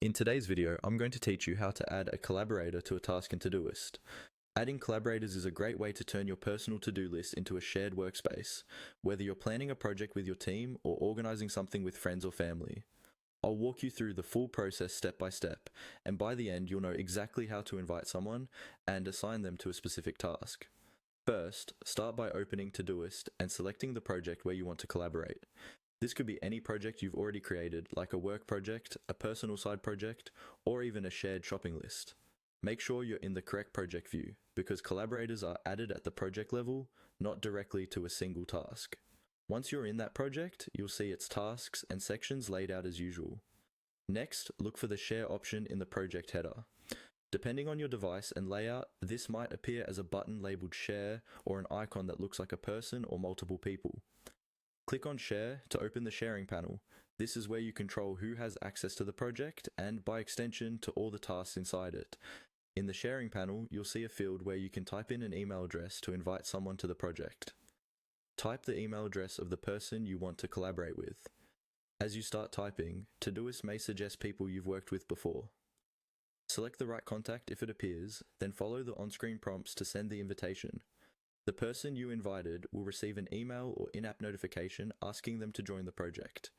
In today's video, I'm going to teach you how to add a collaborator to a task in Todoist. Adding collaborators is a great way to turn your personal to-do list into a shared workspace, whether you're planning a project with your team or organizing something with friends or family. I'll walk you through the full process step by step, and by the end you'll know exactly how to invite someone and assign them to a specific task. First, start by opening Todoist and selecting the project where you want to collaborate. This could be any project you've already created, like a work project, a personal side project, or even a shared shopping list. Make sure you're in the correct project view, because collaborators are added at the project level, not directly to a single task. Once you're in that project, you'll see its tasks and sections laid out as usual. Next, look for the Share option in the project header. Depending on your device and layout, this might appear as a button labeled Share or an icon that looks like a person or multiple people. Click on Share to open the sharing panel. This is where you control who has access to the project and, by extension, to all the tasks inside it. In the sharing panel, you'll see a field where you can type in an email address to invite someone to the project. Type the email address of the person you want to collaborate with. As you start typing, Todoist may suggest people you've worked with before. Select the right contact if it appears, then follow the on-screen prompts to send the invitation. The person you invited will receive an email or in-app notification asking them to join the project.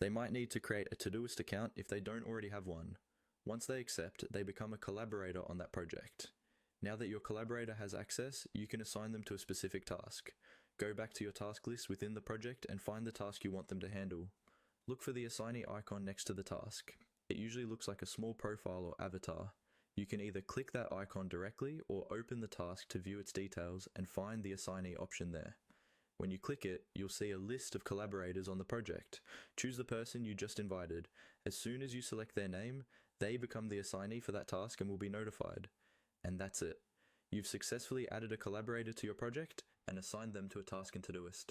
They might need to create a Todoist account if they don't already have one. Once they accept, they become a collaborator on that project. Now that your collaborator has access, you can assign them to a specific task. Go back to your task list within the project and find the task you want them to handle. Look for the assignee icon next to the task. It usually looks like a small profile or avatar. You can either click that icon directly or open the task to view its details and find the assignee option there. When you click it, you'll see a list of collaborators on the project. Choose the person you just invited. As soon as you select their name, they become the assignee for that task and will be notified. And that's it. You've successfully added a collaborator to your project and assigned them to a task in Todoist.